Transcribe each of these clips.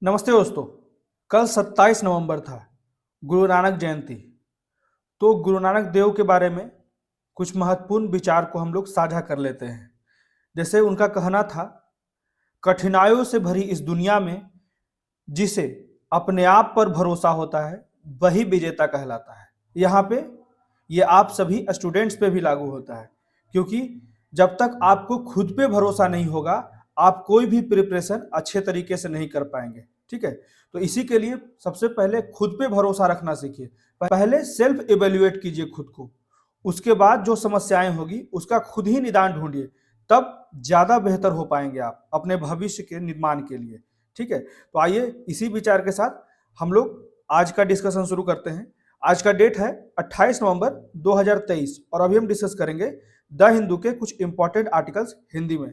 नमस्ते दोस्तों। कल 27 नवंबर था, गुरु नानक जयंती। तो गुरु नानक देव के बारे में कुछ महत्वपूर्ण विचार को हम लोग साझा कर लेते हैं। जैसे उनका कहना था, कठिनाइयों से भरी इस दुनिया में जिसे अपने आप पर भरोसा होता है वही विजेता कहलाता है। यहाँ पे ये आप सभी स्टूडेंट्स पे भी लागू होता है, क्योंकि जब तक आपको खुद पे भरोसा नहीं होगा आप कोई भी प्रिपरेशन अच्छे तरीके से नहीं कर पाएंगे। ठीक है, तो इसी के लिए सबसे पहले खुद पे भरोसा रखना सीखिए। पहले सेल्फ इवेल्युएट कीजिए खुद को, उसके बाद जो समस्याएं होगी उसका खुद ही निदान ढूंढिए, तब ज्यादा बेहतर हो पाएंगे आप अपने भविष्य के निर्माण के लिए। ठीक है, तो आइए इसी विचार के साथ हम लोग आज का डिस्कशन शुरू करते हैं। आज का डेट है 28 नवंबर 2023 और अभी हम डिस्कस करेंगे द हिंदू के कुछ इंपॉर्टेंट आर्टिकल्स हिंदी में।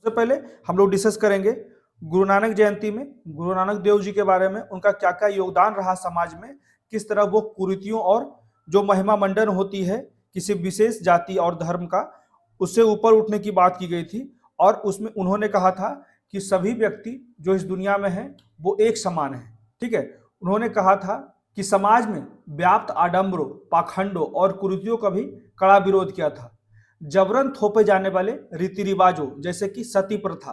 सबसे पहले हम लोग डिस्कस करेंगे गुरु नानक जयंती में गुरु नानक देव जी के बारे में, उनका क्या क्या योगदान रहा समाज में, किस तरह वो कुरीतियों और जो महिमा मंडन होती है किसी विशेष जाति और धर्म का, उससे ऊपर उठने की बात की गई थी। और उसमें उन्होंने कहा था कि सभी व्यक्ति जो इस दुनिया में हैं वो एक समान है। ठीक है, उन्होंने कहा था कि समाज में व्याप्त आडंबरों, पाखंडों और कुरीतियों का भी कड़ा विरोध किया था। जबरन थोपे जाने वाले रीति रिवाजों जैसे कि सती प्रथा,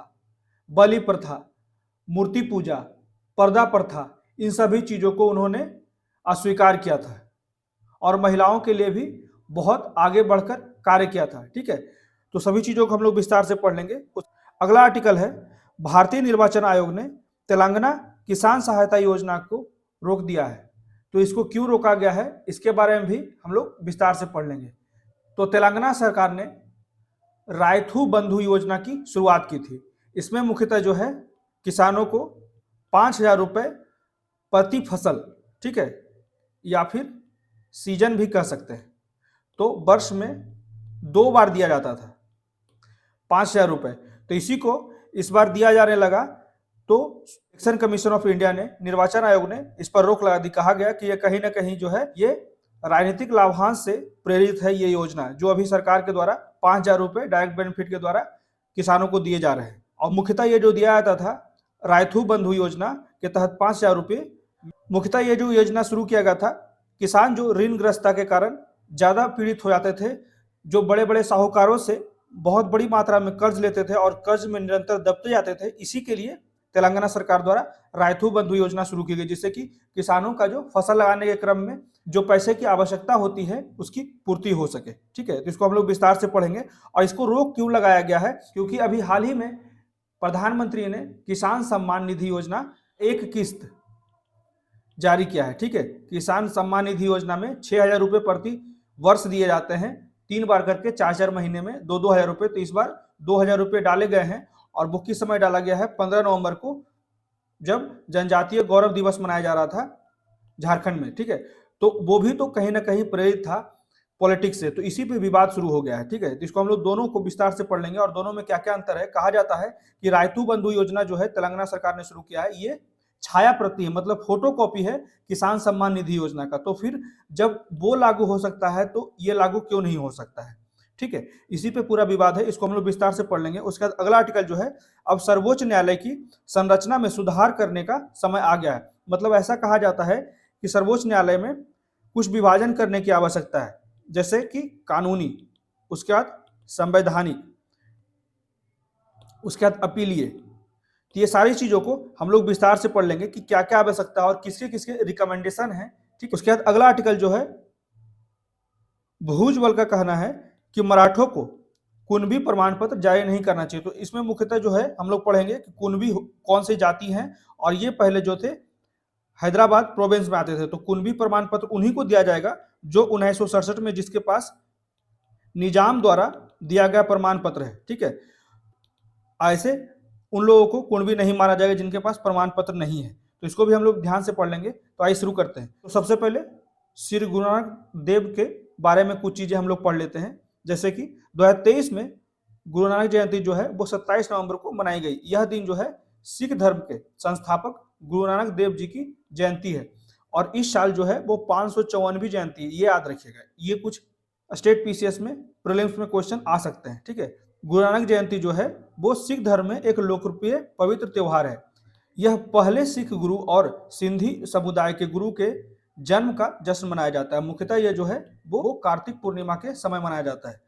बलि प्रथा, मूर्ति पूजा, पर्दा प्रथा, इन सभी चीजों को उन्होंने अस्वीकार किया था और महिलाओं के लिए भी बहुत आगे बढ़कर कार्य किया था। ठीक है, तो सभी चीजों को हम लोग विस्तार से पढ़ लेंगे। अगला आर्टिकल है, भारतीय निर्वाचन आयोग ने तेलंगाना किसान सहायता योजना को रोक दिया है। तो इसको क्यों रोका गया है इसके बारे में भी हम लोग विस्तार से पढ़ लेंगे। तो तेलंगाना सरकार ने रायथू बंधु योजना की शुरुआत की थी। इसमें मुख्यतः जो है किसानों को 5,000 रुपये प्रति फसल, ठीक है, या फिर सीजन भी कह सकते हैं, तो वर्ष में 2 बार दिया जाता था 5,000 रुपये। तो इसी को इस बार दिया जाने लगा, तो इलेक्शन कमीशन ऑफ इंडिया ने, निर्वाचन आयोग ने इस पर रोक लगा दी। कहा गया कि ये कहीं ना कहीं जो है ये राजनीतिक लाभांश से प्रेरित है। ये योजना जो अभी सरकार के द्वारा 5,000 रुपये डायरेक्ट बेनिफिट के द्वारा किसानों को दिए जा रहे हैं। और मुख्यतः ये जो दिया जाता था रायथू बंधु योजना के तहत 5,000 रुपये, मुख्यतः ये जो योजना शुरू किया गया था, किसान जो ऋणग्रस्तता के कारण ज्यादा पीड़ित हो जाते थे, जो बड़े बड़े साहूकारों से बहुत बड़ी मात्रा में कर्ज लेते थे और कर्ज में निरंतर दबते जाते थे, इसी के लिए तेलंगाना सरकार द्वारा रायथू बंधु योजना शुरू की गई, जिससे कि किसानों का जो फसल लगाने के क्रम में जो पैसे की आवश्यकता होती है उसकी पूर्ति हो सके। ठीक है, तो इसको हम लोग विस्तार से पढ़ेंगे। और इसको रोक क्यों लगाया गया है, क्योंकि अभी हाल ही में प्रधानमंत्री ने किसान सम्मान निधि योजना एक किस्त जारी किया है। ठीक है, किसान सम्मान निधि योजना में 6,000 रुपये प्रति वर्ष दिए जाते हैं, 3 बार करके 4-4 महीने में 2-2 हज़ार रुपये। तो इस बार 2,000 रुपये डाले गए हैं और वो किस समय डाला गया है, 15 नवंबर को, जब जनजातीय गौरव दिवस मनाया जा रहा था झारखंड में। ठीक है, तो वो भी तो कहीं ना कहीं प्रेरित था पॉलिटिक्स से, तो इसी पे विवाद शुरू हो गया है। ठीक है, तो इसको हम लोग दोनों को विस्तार से पढ़ लेंगे और दोनों में क्या क्या अंतर है। कहा जाता है कि रायतू बंधु योजना जो है तेलंगाना सरकार ने शुरू किया है, ये छाया प्रति है, मतलब फोटो कॉपी है किसान सम्मान निधि योजना का। तो फिर जब वो लागू हो सकता है तो ये लागू क्यों नहीं हो सकता है। ठीक है, इसी पे पूरा विवाद है, इसको हम लोग विस्तार से पढ़ लेंगे। उसके बाद अगला आर्टिकल जो है, अब सर्वोच्च न्यायालय की संरचना में सुधार करने का समय आ गया है। मतलब ऐसा कहा जाता है कि सर्वोच्च न्यायालय में कुछ विभाजन करने की आवश्यकता है, जैसे कि कानूनी, उसके बाद संवैधानिक, उसके बाद अपीलीय। तो ये सारी चीजों को हम लोग विस्तार से पढ़ लेंगे कि क्या क्या आवश्यकता है और किसके किसके रिकमेंडेशन है। ठीक, उसके बाद अगला आर्टिकल जो है, भुजबल का कहना है कि मराठों को कुणबी प्रमाण पत्र जारी नहीं करना चाहिए। तो इसमें मुख्यतः जो है हम लोग पढ़ेंगे कि कुणबी कौन सी जाति हैं, और ये पहले जो थे हैदराबाद प्रोविंस में आते थे। तो कुणबी प्रमाण पत्र उन्हीं को दिया जाएगा जो 1967 में जिसके पास निजाम द्वारा दिया गया प्रमाण पत्र है। ठीक है, ऐसे उन लोगों को कुणबी नहीं माना जाएगा जिनके पास प्रमाण पत्र नहीं है। तो इसको भी हम लोग ध्यान से पढ़ लेंगे। तो आइए शुरू करते हैं। तो सबसे पहले श्री गुरु नानक देव के बारे में कुछ चीजें हम लोग पढ़ लेते हैं। जैसे कि 2023 में गुरु नानक जयंती जो है वो 27 नवंबर को मनाई गई। यह दिन जो है सिख धर्म के संस्थापक गुरु नानक देव जी की जयंती है, और इस साल जो है वो 554वीं जयंती है। ये याद रखिएगा, ये कुछ स्टेट पीसीएस में प्रीलिम्स में क्वेश्चन आ सकते हैं। ठीक है, गुरु नानक जयंती जो है वो सिख धर्म में एक लोकप्रिय पवित्र त्योहार है। यह पहले सिख गुरु और सिंधी समुदाय के गुरु के जन्म का जश्न मनाया जाता है। मुख्यतः यह जो है वो कार्तिक पूर्णिमा के समय मनाया जाता है।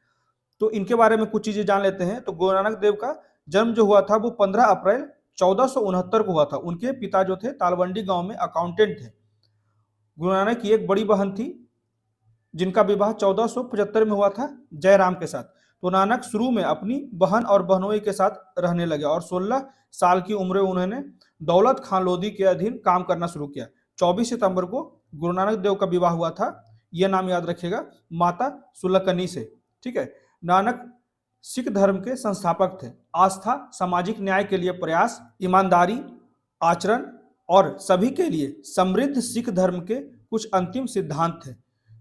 तो इनके बारे में कुछ चीजें जान लेते हैं। तो गुरु नानक देव का जन्म जो हुआ था वो 15 अप्रैल 1469 को हुआ था। उनके पिता जो थे तालवंडी गांव में अकाउंटेंट थे। गुरु नानक की एक बड़ी बहन थी जिनका विवाह 1475 में हुआ था जयराम के साथ। तो नानक शुरू में अपनी बहन और बहनोई के साथ रहने लगे और 16 साल की उम्र में उन्होंने दौलत खान लोधी के अधीन काम करना शुरू किया। 24 सितंबर को गुरु नानक देव का विवाह हुआ था। यह नाम याद रखिएगा, माता सुलकनी से। ठीक है। नानक सिख धर्म के संस्थापक थे। आस्था, सामाजिक न्याय के लिए प्रयास, ईमानदारी, आचरण और सभी के लिए समृद्ध सिख धर्म के कुछ अंतिम सिद्धांत थे।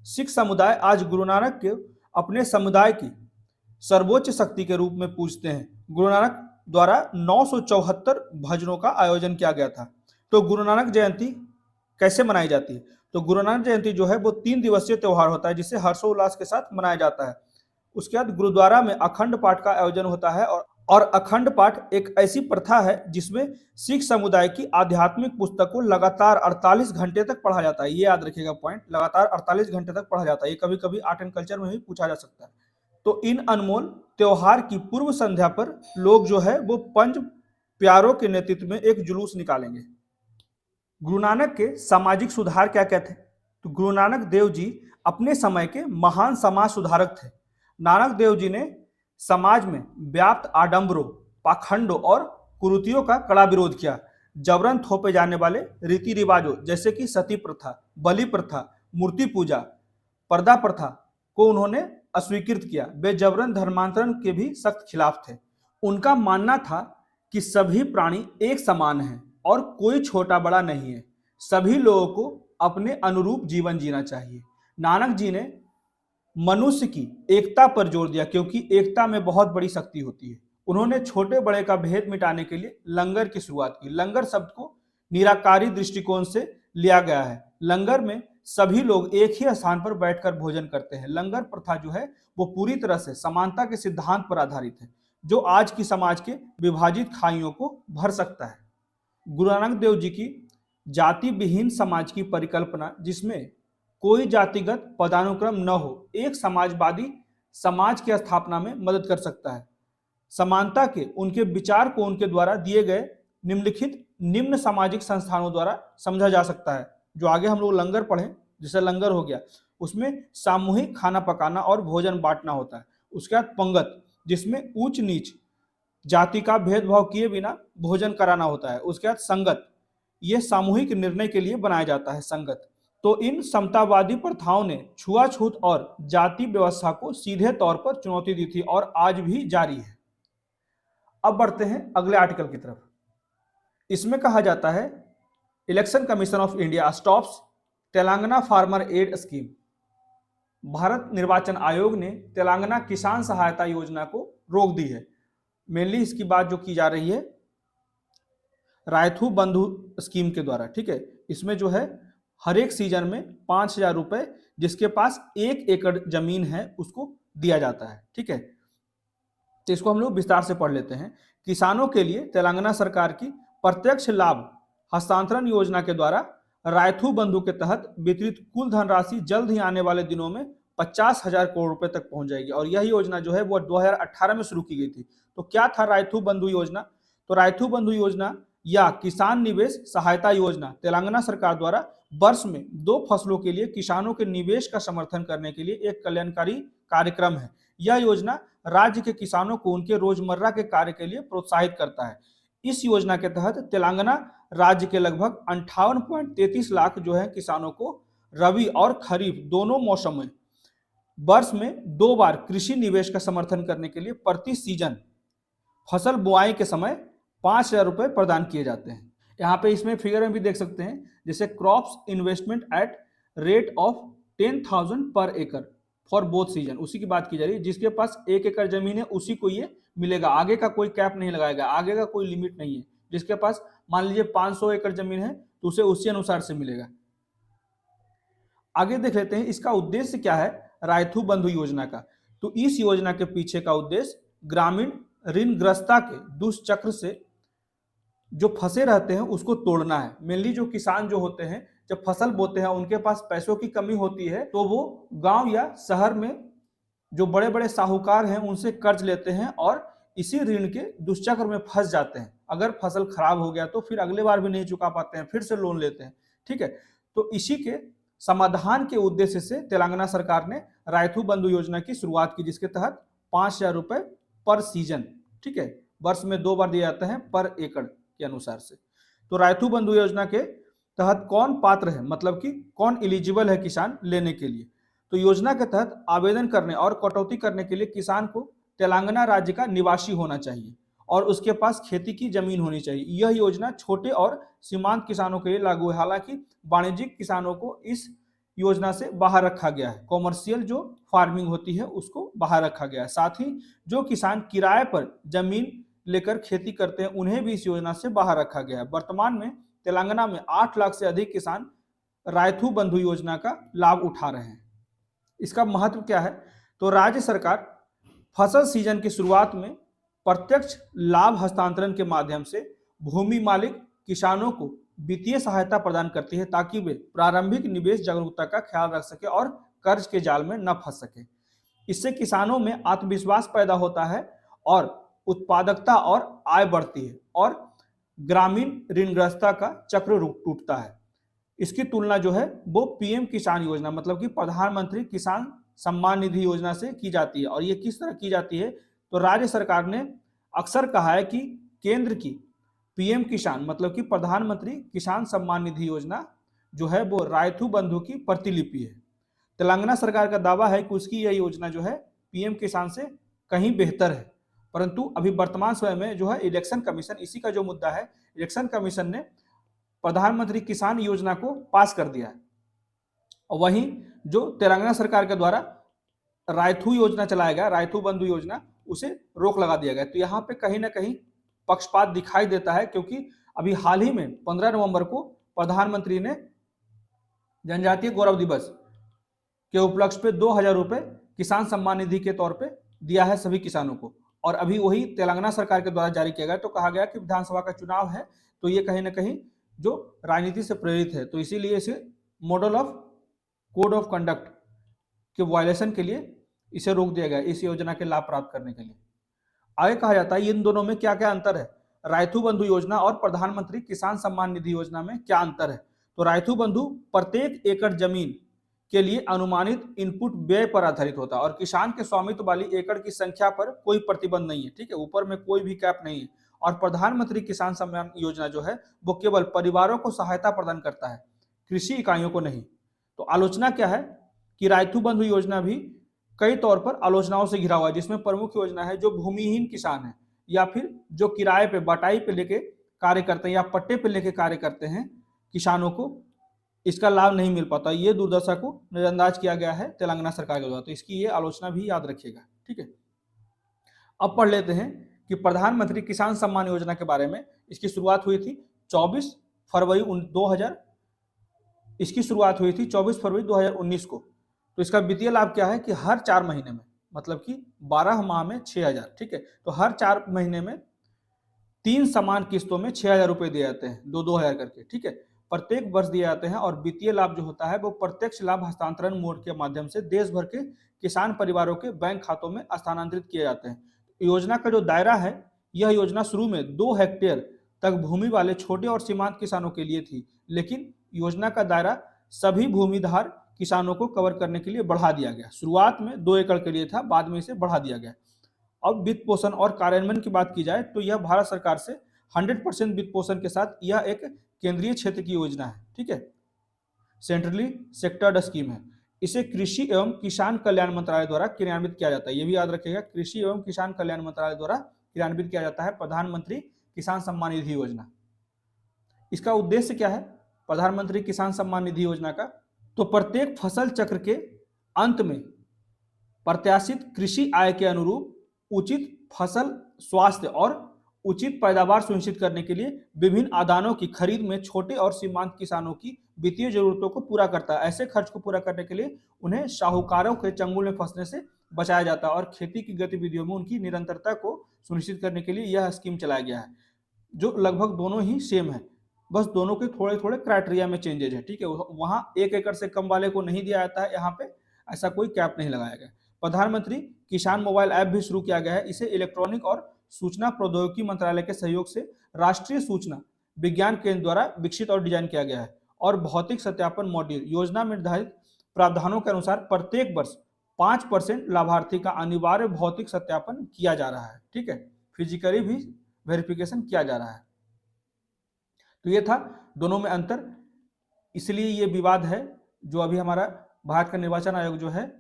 सिख समुदाय आज गुरु नानक के अपने समुदाय की सर्वोच्च शक्ति के रूप में पूजते हैं। गुरु नानक द्वारा 974 भजनों का आयोजन किया गया था। तो गुरु नानक जयंती कैसे मनाई जाती है? तो गुरु नानक जयंती जो है वो 3 दिवसीय त्योहार होता है जिसे हर्षोल्लास के साथ मनाया जाता है। उसके बाद गुरुद्वारा में अखंड पाठ का आयोजन होता है और अखंड पाठ एक ऐसी प्रथा है जिसमें सिख समुदाय की आध्यात्मिक पुस्तक को लगातार 48 घंटे तक पढ़ा जाता है। ये याद रखिएगा पॉइंट, लगातार 48 घंटे तक पढ़ा जाता है। ये कभी कभी आर्ट एंड कल्चर में भी पूछा जा सकता है। तो इन अनमोल त्योहार की पूर्व संध्या पर लोग जो है वो पंच प्यारों के नेतृत्व में एक जुलूस निकालेंगे। गुरु नानक के सामाजिक सुधार क्या क्या थे? तो गुरु नानक देव जी अपने समय के महान समाज सुधारक थे। नानक देव जी ने समाज में व्याप्त आडंबरों, पाखंडों और कुरीतियों का कड़ा विरोध किया। जबरन थोपे जाने वाले रीति रिवाजों जैसे कि सती प्रथा, बलि प्रथा, मूर्ति पूजा, पर्दा प्रथा को उन्होंने अस्वीकृत किया। वे जबरन धर्मांतरण के भी सख्त खिलाफ थे। उनका मानना था कि सभी प्राणी एक समान हैं और कोई छोटा बड़ा नहीं है। सभी लोगों को अपने अनुरूप जीवन जीना चाहिए। नानक जी ने मनुष्य की एकता पर जोर दिया क्योंकि एकता में बहुत बड़ी शक्ति होती है। उन्होंने छोटे बड़े का भेद मिटाने के लिए लंगर की शुरुआत की। लंगर शब्द को निराकारी दृष्टिकोण से लिया गया है। लंगर में सभी लोग एक ही स्थान पर बैठकर भोजन करते हैं। लंगर प्रथा जो है वो पूरी तरह से समानता के सिद्धांत पर आधारित है जो आज की समाज के विभाजित खाइयों को भर सकता है। गुरु नानक देव जी की जाति विहीन समाज की परिकल्पना, जिसमें कोई जातिगत पदानुक्रम न हो, एक समाजवादी समाज की स्थापना में मदद कर सकता है। समानता के उनके विचार को उनके द्वारा दिए गए निम्नलिखित निम्न सामाजिक संस्थानों द्वारा समझा जा सकता है। जो आगे हम लोग लंगर पढ़े, जैसे लंगर हो गया, उसमें सामूहिक खाना पकाना और भोजन बांटना होता है। उसके बाद पंगत, जिसमें ऊंच नीच जाति का भेदभाव किए बिना भोजन कराना होता है। उसके बाद संगत, यह सामूहिक निर्णय के लिए बनाया जाता है संगत। तो इन समतावादी प्रथाओं ने छुआछूत और जाति व्यवस्था को सीधे तौर पर चुनौती दी थी और आज भी जारी है। अब बढ़ते हैं अगले आर्टिकल की तरफ। इसमें कहा जाता है election commission of India stops Telangana farmer aid scheme. Bharat निर्वाचन आयोग ने तेलंगाना किसान सहायता योजना को रोक दी है। मेनली इसकी बात जो की जा रही है रायथू बंधु स्कीम के द्वारा। ठीक है। इसमें जो है हर एक सीजन में 5,000 रुपए जिसके पास 1 एकड़ जमीन है उसको दिया जाता है। ठीक है। तो इसको हम लोग विस्तार से पढ़ लेते हैं। किसानों के लिए तेलंगाना सरकार की प्रत्यक्ष लाभ हस्तांतरण योजना के द्वारा रायथू बंधु के तहत वितरित कुल धनराशि जल्द ही आने वाले दिनों में 50,000 करोड़ रुपए तक पहुंच जाएगी। और यह योजना जो है वो 2018 में शुरू की गई थी। तो क्या था रायथू बंधु योजना? तो रायथू बंधु योजना या किसान निवेश सहायता योजना तेलंगाना सरकार द्वारा वर्ष में 2 फसलों के लिए किसानों के निवेश का समर्थन करने के लिए एक कल्याणकारी कार्यक्रम है। यह योजना राज्य के किसानों को उनके रोजमर्रा के कार्य के लिए प्रोत्साहित करता है। इस योजना के तहत तेलंगाना राज्य के लगभग 58.33 लाख जो है किसानों को रबी और खरीफ दोनों मौसम में वर्ष में 2 बार कृषि निवेश का समर्थन करने के लिए प्रति सीजन फसल बुआई के समय 5,000 रुपए प्रदान किए जाते हैं। यहाँ पे इसमें फिगर में भी देख सकते हैं, जैसे crops investment at rate of 10,000 पर एकड़ फॉर बोथ सीजन, उसी की बात की जा रही है। जिसके पास 1 एकड़ जमीन है उसी को ये मिलेगा, आगे का कोई कैप नहीं लगाएगा, आगे का कोई लिमिट नहीं है। जिसके पास मान लीजिए 500 एकड़ जमीन है तो उसे उसी अनुसार से मिलेगा। आगे देख लेते हैं इसका उद्देश्य क्या है रायथू बंधु योजना का। तो इस योजना के पीछे का उद्देश्य ग्रामीण ऋणग्रस्तता के दुष्चक्र से जो फंसे रहते हैं उसको तोड़ना है। मेनली जो किसान जो होते हैं जब फसल बोते हैं उनके पास पैसों की कमी होती है तो वो गांव या शहर में जो बड़े बड़े साहूकार हैं उनसे कर्ज लेते हैं और इसी ऋण के दुष्चक्र में फंस जाते हैं। अगर फसल खराब हो गया तो फिर अगले बार भी नहीं चुका पाते हैं, फिर से लोन लेते हैं। ठीक है, तो इसी के समाधान के उद्देश्य से तेलंगाना सरकार ने रायथू बंधु योजना की शुरुआत की, जिसके तहत 5,000 रुपए पर सीजन, ठीक है, वर्ष में 2 बार दिए जाते हैं पर एकड़ के अनुसार से। तो रायथू बंधु योजना के तहत कौन पात्र है, मतलब कि कौन एलिजिबल है किसान लेने के लिए। तो योजना के तहत आवेदन करने और कटौती करने के लिए किसान को तेलंगाना राज्य का निवासी होना चाहिए और उसके पास खेती की जमीन होनी चाहिए। यह योजना छोटे और सीमांत किसानों के लिए लागू है। हालांकि वाणिज्यिक किसानों को इस योजना से बाहर रखा गया है, कॉमर्शियल जो फार्मिंग होती है उसको बाहर रखा गया है। साथ ही जो किसान किराए पर जमीन लेकर खेती करते हैं उन्हें भी इस योजना से बाहर रखा गया है। वर्तमान में तेलंगाना में 8 लाख से अधिक किसान रायथू बंधु योजना का लाभ उठा रहे हैं। इसका महत्व क्या है, तो राज्य सरकार फसल सीजन की शुरुआत में प्रत्यक्ष लाभ हस्तांतरण के माध्यम से भूमि मालिक किसानों को वित्तीय सहायता प्रदान करती है ताकि वे प्रारंभिक निवेश जागरूकता का ख्याल रख सके और कर्ज के जाल में न फंस सके। इससे किसानों में आत्मविश्वास पैदा होता है और उत्पादकता और आय बढ़ती है और ग्रामीण ऋणग्रस्तता का चक्र टूटता है। इसकी तुलना जो है वो पीएम किसान योजना मतलब कि प्रधानमंत्री किसान सम्मान निधि योजना से की जाती है। और ये किस तरह की जाती है, तो राज्य सरकार ने अक्सर कहा है कि केंद्र की पीएम किसान मतलब कि प्रधानमंत्री किसान सम्मान निधि योजना जो है वो रायथू बंधु की प्रतिलिपि है। तेलंगाना सरकार का दावा है कि उसकी यह योजना जो है पीएम किसान से कहीं बेहतर है, परंतु अभी वर्तमान समय में जो है इलेक्शन कमीशन, इसी का जो मुद्दा है, इलेक्शन कमीशन ने प्रधानमंत्री किसान योजना को पास कर दिया है। और वहीं जो तेलंगाना सरकार के द्वारा रायथू योजना चलाया गया, रायथू बंधु योजना, उसे रोक लगा दिया गया। तो यहाँ पे कहीं ना कहीं पक्षपात दिखाई देता है, क्योंकि अभी हाल ही में 15 नवंबर को प्रधानमंत्री ने जनजातीय गौरव दिवस के उपलक्ष्य पे 2,000 रुपए किसान सम्मान निधि के तौर पे दिया है सभी किसानों को। और अभी वही तेलंगाना सरकार के द्वारा जारी किया गया। तो कहा गया कि विधानसभा का चुनाव है तो ये कहीं ना कहीं जो राजनीति से प्रेरित है, तो इसीलिए इसे model of code of conduct के वायलेशन के लिए इसे रोक दिया गया, इस योजना के लाभ प्राप्त करने के लिए। आगे कहा जाता है इन दोनों में क्या क्या अंतर है, रायथू बंधु योजना और प्रधानमंत्री किसान सम्मान निधि योजना में क्या अंतर है। तो रायथू बंधु प्रत्येक एकड़ जमीन के लिए अनुमानित इनपुट व्यय पर आधारित होता है और किसान के स्वामित्व वाली एकड़ की संख्या पर कोई प्रतिबंध नहीं है, ठीक है, ऊपर में कोई भी कैप नहीं है। और प्रधानमंत्री किसान सम्मान योजना जो है वो केवल परिवारों को सहायता प्रदान करता है, कृषि इकाइयों को नहीं। तो आलोचना क्या है कि रायथू बंधु योजना भी कई तौर पर आलोचनाओं से घिरा हुआ है, जिसमें प्रमुख योजना है जो भूमिहीन किसान है या फिर जो किराए पे बटाई पे लेके कार्य करते हैं या पट्टे पे लेके कार्य करते हैं, किसानों को इसका लाभ नहीं मिल पाता। ये दुर्दशा को नजरअंदाज किया गया है तेलंगाना सरकार के द्वारा, तो इसकी ये आलोचना भी याद रखिएगा, ठीक है। अब पढ़ लेते हैं कि प्रधानमंत्री किसान सम्मान योजना के बारे में। इसकी शुरुआत हुई थी 24 फरवरी 2019 को। तो इसका वित्तीय लाभ क्या है कि हर 4 महीने में, मतलब कि 12 माह में 6,000, ठीक है, तो हर 4 महीने में 3 समान किस्तों में 6,000 रुपए दिए जाते हैं, 2-2 हजार करके, ठीक है, प्रत्येक वर्ष दिए जाते हैं। और वित्तीय लाभ जो होता है वो प्रत्यक्ष लाभ हस्तांतरण मोड के माध्यम से देश भर के किसान परिवारों के बैंक खातों में स्थानांतरित किए जाते हैं। योजना का जो दायरा है, यह योजना शुरू में 2 हेक्टेयर तक भूमि वाले छोटे और सीमांत किसानों के लिए थी, लेकिन योजना का दायरा सभी भूमिधार किसानों को कवर करने के लिए बढ़ा दिया गया। शुरुआत में 2 एकड़ के लिए था, बाद में इसे बढ़ा दिया गया। अब वित्त पोषण और कार्यान्वयन की बात की जाए तो यह भारत सरकार से 100% वित्त पोषण के साथ यह एक केंद्रीय क्षेत्र की योजना है, ठीक है, सेंट्रली सेक्टर्ड स्कीम है। इसे कृषि एवं किसान कल्याण मंत्रालय द्वारा क्रियान्वित किया जाता है। यह भी याद रखिएगा, कृषि एवं किसान कल्याण मंत्रालय द्वारा क्रियान्वित किया जाता है प्रधानमंत्री किसान सम्मान निधि योजना। इसका उद्देश्य क्या है प्रधानमंत्री किसान सम्मान निधि योजना का, तो प्रत्येक फसल चक्र के अंत में प्रत्याशित कृषि आय के अनुरूप उचित फसल स्वास्थ्य और उचित पैदावार सुनिश्चित करने के लिए विभिन्न आदानों की खरीद में छोटे और सीमांत किसानों की वित्तीय जरूरतों को पूरा करता है। ऐसे खर्च को पूरा करने के लिए उन्हें साहूकारों के चंगुल में फंसने से बचाया जाता है और खेती की गतिविधियों में उनकी निरंतरता को सुनिश्चित करने के लिए यह स्कीम चलाया गया है। जो लगभग दोनों ही सेम है, बस दोनों के थोड़े थोड़े क्राइटेरिया में चेंजेज है। ठीक है, वहां 1 एकड़ से कम वाले को नहीं दिया जाता है, यहाँ पे ऐसा कोई कैप नहीं लगाया गया। प्रधानमंत्री किसान मोबाइल ऐप भी शुरू किया गया है। इसे इलेक्ट्रॉनिक और सूचना प्रौद्योगिकी मंत्रालय के सहयोग से राष्ट्रीय सूचना विज्ञान केंद्र द्वारा विकसित और डिजाइन किया गया है। और भौतिक सत्यापन मॉड्यूल योजना में निर्धारित प्रावधानों के अनुसार प्रत्येक वर्ष 5% लाभार्थी का अनिवार्य भौतिक सत्यापन किया जा रहा है। ठीक है, फिजिकली भी वेरिफिकेशन किया जा रहा है। तो ये था दोनों में अंतर, इसलिए ये विवाद है जो अभी हमारा भारत का निर्वाचन आयोग जो है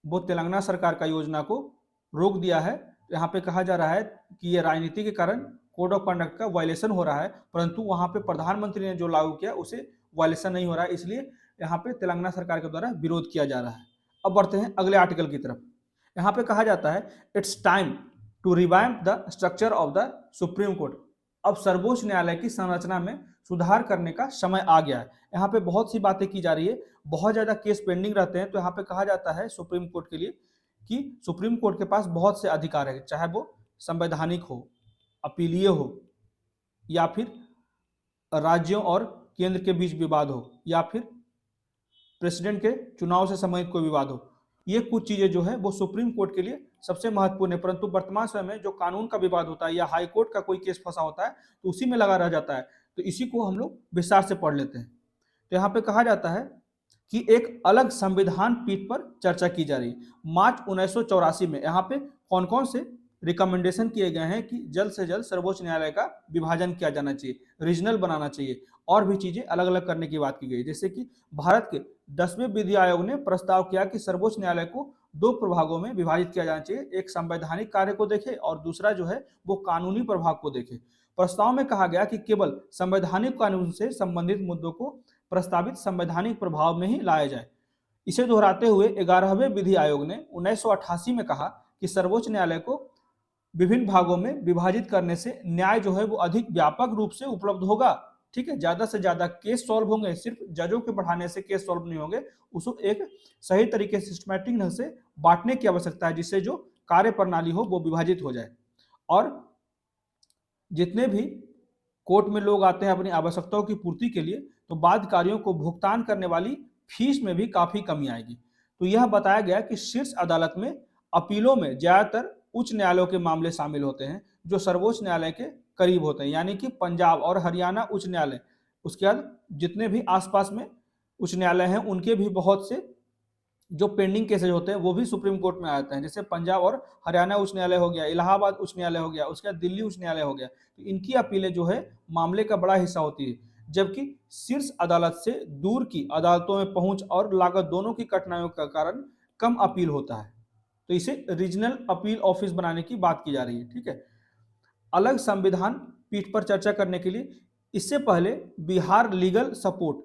वो तेलंगाना सरकार का योजना को रोक दिया है। यहाँ पे कहा जा रहा है कि ये राजनीति के कारण कोड ऑफ कंडक्ट का वायलेशन हो रहा है, परंतु वहाँ पे प्रधानमंत्री ने जो लागू किया उसे वायलेशन नहीं हो रहा है, इसलिए यहाँ पे तेलंगाना सरकार के द्वारा विरोध किया जा रहा है। अब बढ़ते हैं अगले आर्टिकल की तरफ। यहाँ पे कहा जाता है it's time to revamp the structure of the supreme court. अब सर्वोच्च न्यायालय की संरचना में सुधार करने का समय आ गया है। यहाँ पे बहुत सी बातें की जा रही है, बहुत ज्यादा केस पेंडिंग रहते हैं, तो यहाँ पे कहा जाता है सुप्रीम कोर्ट के लिए कि सुप्रीम कोर्ट के पास बहुत से अधिकार है, चाहे वो संवैधानिक हो, अपीलीय हो, या फिर राज्यों और केंद्र के बीच विवाद हो, या फिर प्रेसिडेंट के चुनाव से संबंधित कोई विवाद हो। ये कुछ चीजें जो है वो सुप्रीम कोर्ट के लिए सबसे महत्वपूर्ण है, परंतु वर्तमान समय में जो कानून का विवाद होता है या हाई कोर्ट का कोई केस फंसा होता है तो उसी में लगा रह जाता है। तो इसी को हम लोग विस्तार से पढ़ लेते हैं। तो यहाँ पे कहा जाता है कि एक अलग संविधान पीठ पर चर्चा की जा रही है। मार्च 1984 में यहाँ पे कौन कौन से रिकमेंडेशन किए गए हैं कि जल्द से जल्द सर्वोच्च न्यायालय का विभाजन किया जाना चाहिए, रीजनल बनाना चाहिए, और भी चीजें अलग अलग करने की बात की गई। जैसे कि भारत के 10वें विधि आयोग ने प्रस्ताव किया कि सर्वोच्च न्यायालय को 2 प्रभागों में विभाजित किया जाना चाहिए, एक संवैधानिक कार्य को देखे और दूसरा जो है वो कानूनी प्रभाग को देखे। प्रस्ताव में कहा गया कि केवल संवैधानिक कानून से संबंधित मुद्दों को प्रस्तावित संवैधानिक प्रभाव में ही लाया जाए। इसे दोहराते हुए 11वें विधि आयोग ने 1988 में कहा कि सर्वोच्च न्यायालय को विभिन्न भागों में विभाजित करने से न्याय जो है वो अधिक व्यापक रूप से उपलब्ध होगा। ठीक है, ज्यादा से ज्यादा केस सॉल्व होंगे, सिर्फ जजों के बढ़ाने से केस सॉल्व नहीं होंगे, उसको एक सही तरीके से सिस्टमैटिक ढंग से बांटने की आवश्यकता है, जिससे जो कार्य प्रणाली हो वो विभाजित हो जाए। और जितने भी कोर्ट में लोग आते हैं अपनी आवश्यकताओं की पूर्ति के लिए, तो बाद कार्यों को भुगतान करने वाली फीस में भी काफी कमी आएगी। तो यह बताया गया कि शीर्ष अदालत में अपीलों में ज्यादातर उच्च न्यायालयों के मामले शामिल होते हैं जो सर्वोच्च न्यायालय के करीब होते हैं, यानी कि पंजाब और हरियाणा उच्च न्यायालय, उसके बाद जितने भी आसपास में उच्च न्यायालय हैं उनके भी बहुत से जो पेंडिंग केसेज होते हैं वो भी सुप्रीम कोर्ट में आते हैं। जैसे पंजाब और हरियाणा उच्च न्यायालय हो गया, इलाहाबाद उच्च न्यायालय हो गया, उसके बाद दिल्ली उच्च न्यायालय हो गया, तो इनकी अपीलें जो है मामले का बड़ा हिस्सा होती है। जबकि शीर्ष अदालत से दूर की अदालतों में पहुंच और लागत दोनों की कठिनाइयों का कारण कम अपील होता है, तो इसे रीजनल अपील ऑफिस बनाने की बात की जा रही है। ठीक है, अलग संविधान पीठ पर चर्चा करने के लिए इससे पहले बिहार लीगल सपोर्ट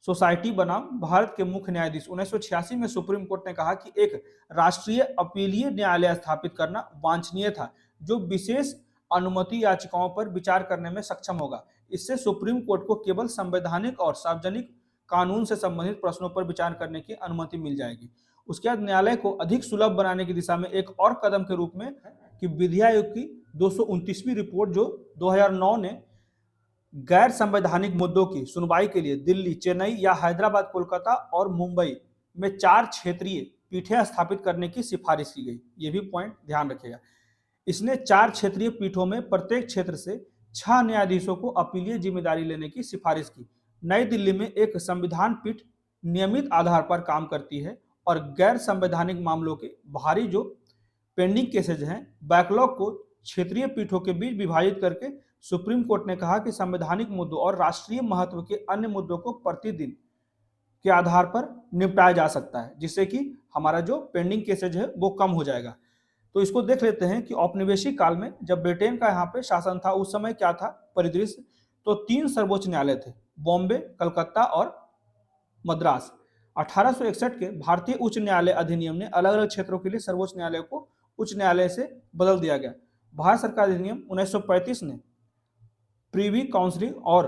सोसाइटी बनाम भारत के मुख्य न्यायाधीश 1986 में सुप्रीम कोर्ट ने कहा कि एक राष्ट्रीय अपीलीय न्यायालय स्थापित करना वांछनीय था जो विशेष अनुमति याचिकाओं पर विचार करने में सक्षम होगा। इससे सुप्रीम कोर्ट को केवल संवैधानिक और सार्वजनिक कानून से संबंधित प्रश्नों पर विचार करने की अनुमति मिल जाएगी। उसके बाद न्यायालय को अधिक सुलभ बनाने की दिशा में एक और कदम के रूप में कि विधि आयोग की 229वीं रिपोर्ट जो 2009 ने गैर संवैधानिक मुद्दों की सुनवाई के लिए दिल्ली, चेन्नई या हैदराबाद, कोलकाता और मुंबई में 4 क्षेत्रीय पीठें स्थापित करने की सिफारिश की गई। ये भी पॉइंट ध्यान रखिएगा। इसने 4 क्षेत्रीय पीठों में प्रत्येक क्षेत्र से 6 न्यायाधीशों को अपीलीय जिम्मेदारी लेने की सिफारिश की। नई दिल्ली में एक संविधान पीठ नियमित आधार पर काम करती है और गैर संवैधानिक मामलों के भारी जो पेंडिंग केसेज हैं बैकलॉग को क्षेत्रीय पीठों के बीच विभाजित करके सुप्रीम कोर्ट ने कहा कि संवैधानिक मुद्दों और राष्ट्रीय महत्व के अन्य मुद्दों को प्रतिदिन के आधार पर निपटाया जा सकता है, जिससे कि हमारा जो पेंडिंग केसेज है वो कम हो जाएगा। तो इसको देख लेते हैं कि औपनिवेशिक काल में जब ब्रिटेन का यहाँ पे शासन था उस समय क्या था परिदृश्य। तो 3 सर्वोच्च न्यायालय थे, बॉम्बे, कलकत्ता और मद्रास। 1861 के भारतीय उच्च न्यायालय अधिनियम ने अलग अलग क्षेत्रों के लिए सर्वोच्च न्यायालय को उच्च न्यायालय से बदल दिया गया। भारत सरकार अधिनियम 1935 ने प्रीवी काउंसिल और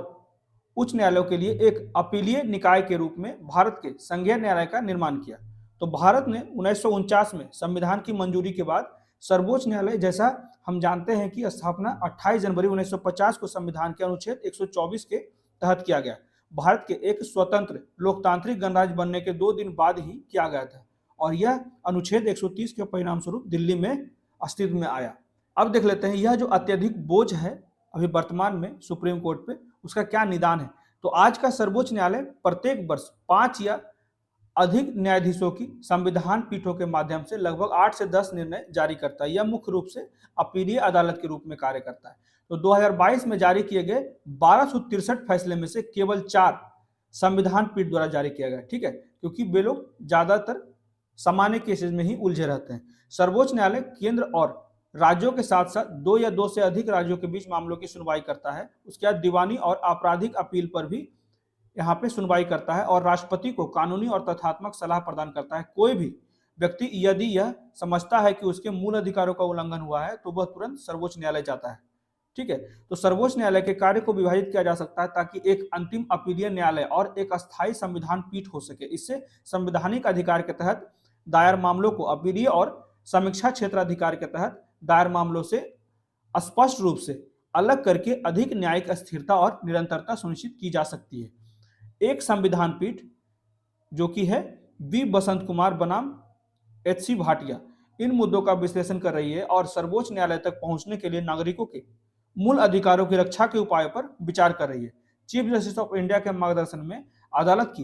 उच्च न्यायालयों के लिए एक अपीलीय निकाय के रूप में भारत के संघीय न्यायालय का निर्माण किया। तो भारत ने 1949 में संविधान की मंजूरी के बाद सर्वोच्च न्यायालय, जैसा हम जानते हैं कि स्थापना 28 जनवरी 1950 को संविधान के अनुच्छेद 124 के तहत किया गया। भारत के एक स्वतंत्र लोकतांत्रिक गणराज्य बनने के 2 दिन बाद ही किया गया था और यह अनुच्छेद 130 के परिणाम स्वरूप दिल्ली में अस्तित्व में आया। अब देख लेते हैं यह जो अत्यधिक बोझ है अभी वर्तमान में सुप्रीम कोर्ट पे, उसका क्या निदान है। तो आज का सर्वोच्च न्यायालय प्रत्येक वर्ष 5 या अधिक न्यायाधीशों की संविधान पीठों के माध्यम से लगभग 8 से 10 निर्णय जारी करता है। यह मुख्य रूप से अपीलीय अदालत के रूप में कार्य करता है। तो 2022 में जारी किए गए 1263 फैसले में से केवल 4 संविधान पीठ द्वारा जारी किया गया। ठीक है, क्योंकि वे लोग ज्यादातर सामान्य केसेस में ही उलझे रहते हैं। सर्वोच्च न्यायालय केंद्र और राज्यों के साथ साथ 2 या 2 से अधिक राज्यों के बीच मामलों की सुनवाई करता है। उसके बाद दीवानी और आपराधिक अपील पर भी यहाँ पे सुनवाई करता है और राष्ट्रपति को कानूनी और तथ्यात्मक सलाह प्रदान करता है। कोई भी व्यक्ति यदि यह समझता है कि उसके मूल अधिकारों का उल्लंघन हुआ है तो वह तुरंत सर्वोच्च न्यायालय जाता है। ठीक है, तो सर्वोच्च न्यायालय के कार्य को विभाजित किया जा सकता है ताकि एक अंतिम अपीलीय न्यायालय और एक अस्थायी संविधान पीठ हो सके। इससे संवैधानिक अधिकार के तहत दायर मामलों को अपीलीय और समीक्षा क्षेत्राधिकार के तहत दायर मामलों से स्पष्ट रूप से अलग करके अधिक न्यायिक स्थिरता और निरंतरता सुनिश्चित की जा सकती है। एक संविधान पीठ जो कि है वी बसंत कुमार बनाम HC भाटिया इन मुद्दों का विश्लेषण कर रही है और सर्वोच्च न्यायालय तक पहुंचने के लिए नागरिकों के मूल अधिकारों की रक्षा के उपायों पर विचार कर रही है। चीफ जस्टिस ऑफ इंडिया के मार्गदर्शन में अदालत की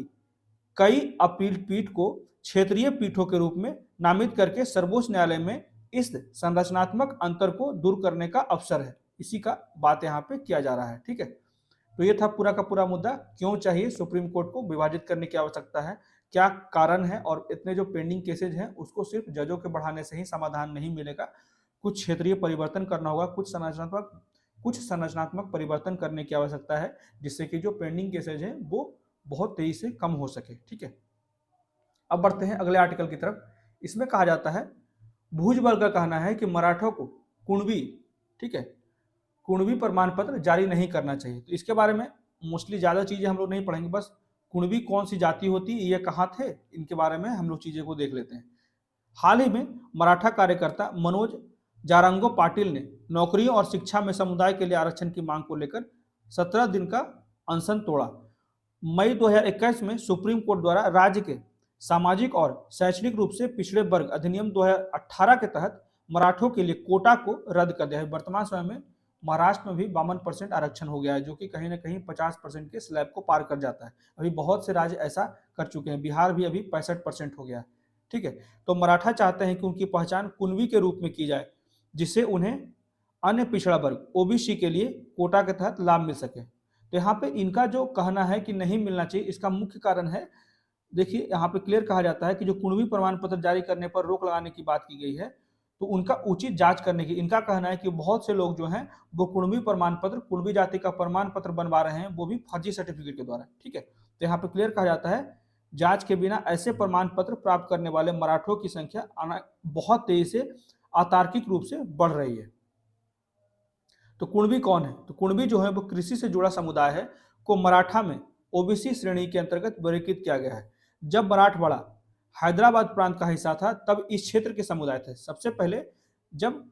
कई अपील पीठ को क्षेत्रीय पीठों के रूप में नामित करके सर्वोच्च न्यायालय में इस संरचनात्मक अंतर को दूर करने का अवसर है। इसी का बात यहाँ पे किया जा रहा है। ठीक है, तो ये था पूरा का पूरा मुद्दा। क्यों चाहिए सुप्रीम कोर्ट को विभाजित करने की आवश्यकता है, क्या कारण है, और इतने जो पेंडिंग केसेज हैं उसको सिर्फ जजों के बढ़ाने से ही समाधान नहीं मिलेगा। कुछ क्षेत्रीय परिवर्तन करना होगा, कुछ संरचनात्मक परिवर्तन करने की आवश्यकता है जिससे कि जो पेंडिंग केसेज हैं वो बहुत तेजी से कम हो सके। ठीक है, अब बढ़ते हैं अगले आर्टिकल की तरफ। इसमें कहा जाता है भुजबल का कहना है कि मराठों को कुणबी, ठीक है, कुणबी प्रमाण पत्र जारी नहीं करना चाहिए। तो इसके बारे में मोस्टली ज़्यादा चीज़ें हम लोग नहीं पढ़ेंगे, बस कुणबी कौन सी जाति होती है, ये कहाँ थे, इनके बारे में हम लोग चीज़ें को देख लेते हैं। हाल ही में मराठा कार्यकर्ता मनोज जारंगो पाटिल ने नौकरियों और शिक्षा में समुदाय के लिए आरक्षण की मांग को लेकर 17 दिन का अनशन तोड़ा। मई 2021 में सुप्रीम कोर्ट द्वारा राज्य के सामाजिक और शैक्षणिक रूप से पिछड़े वर्ग अधिनियम 2018 के तहत मराठों के लिए कोटा को रद्द कर दिया है। वर्तमान समय में महाराष्ट्र में भी 52% आरक्षण हो गया है, जो कि कहीं ना कहीं 50% के स्लैब को पार कर जाता है। अभी बहुत से राज्य ऐसा कर चुके हैं, बिहार भी अभी 65% हो गया है। ठीक है, तो मराठा चाहते हैं कि उनकी पहचान कुणबी के रूप में की जाए, जिससे उन्हें अन्य पिछड़ा वर्ग ओबीसी के लिए कोटा के तहत लाभ मिल सके। तो यहाँ पे इनका जो कहना है कि नहीं मिलना चाहिए, इसका मुख्य कारण है, देखिए यहाँ पे क्लियर कहा जाता है कि जो कुणबी प्रमाण पत्र जारी करने पर रोक लगाने की बात की गई है, तो उनका उचित जांच करने की, इनका कहना है कि बहुत से लोग जो हैं वो कुणबी प्रमाण पत्र, कुणबी जाति का प्रमाण पत्र बनवा रहे हैं, वो भी फर्जी सर्टिफिकेट के द्वारा। ठीक है, तो यहाँ पे क्लियर कहा जाता है जांच के बिना ऐसे प्रमाण पत्र प्राप्त करने वाले मराठों की संख्या बहुत तेजी से अतार्किक रूप से बढ़ रही है। तो कुणबी कौन है? तो कुणबी जो है वो कृषि से जुड़ा समुदाय है, को मराठा में ओबीसी श्रेणी के अंतर्गत वर्गीकृत किया गया है। जब मराठवाड़ा हैदराबाद प्रांत का हिस्सा था तब इस क्षेत्र के समुदाय थे। सबसे पहले जब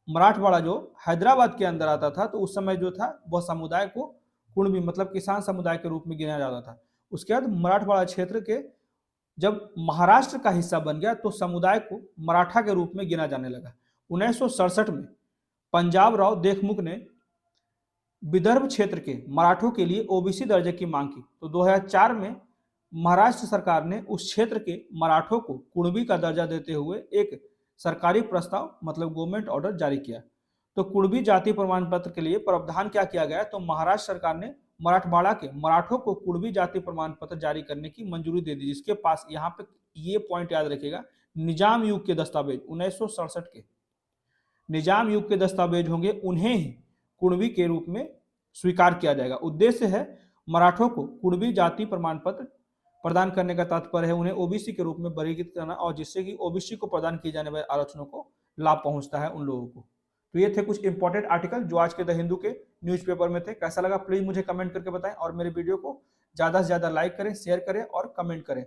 मराठवाड़ा जो हैदराबाद के अंदर आता था तो उस समय जो था वह समुदाय को कुणबी मतलब किसान समुदाय के रूप में गिना जाता था। उसके बाद मराठवाड़ा क्षेत्र के जब महाराष्ट्र का हिस्सा बन गया तो समुदाय को मराठा के रूप में गिना जाने लगा। 1967 में पंजाब राव देशमुख ने विदर्भ क्षेत्र के मराठों के लिए ओबीसी दर्जे की मांग की, तो 2004 में महाराष्ट्र सरकार ने उस क्षेत्र के मराठों को कुणबी का दर्जा देते हुए एक सरकारी प्रस्ताव मतलब गवर्नमेंट ऑर्डर जारी किया। तो कुणबी जाति प्रमाण पत्र के लिए प्रावधान क्या किया गया, तो महाराष्ट्र सरकार ने मराठवाड़ा के मराठों को कुणबी जाति प्रमाण पत्र जारी करने की मंजूरी दे दी, जिसके पास यहाँ पे ये पॉइंट याद रखिएगा, निजाम युग के दस्तावेज 1967 के निजाम युग के दस्तावेज होंगे, उन्हें ही कुणबी के रूप में स्वीकार किया जाएगा। उद्देश्य है मराठों को कुणबी जाति प्रमाण पत्र प्रदान करने का तात्पर्य है उन्हें ओबीसी के रूप में वर्गीकृत करना, और जिससे कि ओबीसी को प्रदान किए जाने वाले आरक्षणों को लाभ पहुंचता है उन लोगों को। तो ये थे कुछ इंपॉर्टेंट आर्टिकल जो आज के द हिंदू के न्यूज़पेपर में थे। कैसा लगा प्लीज मुझे कमेंट करके बताएं और मेरे वीडियो को ज्यादा से ज्यादा लाइक करें, शेयर करें और कमेंट करें।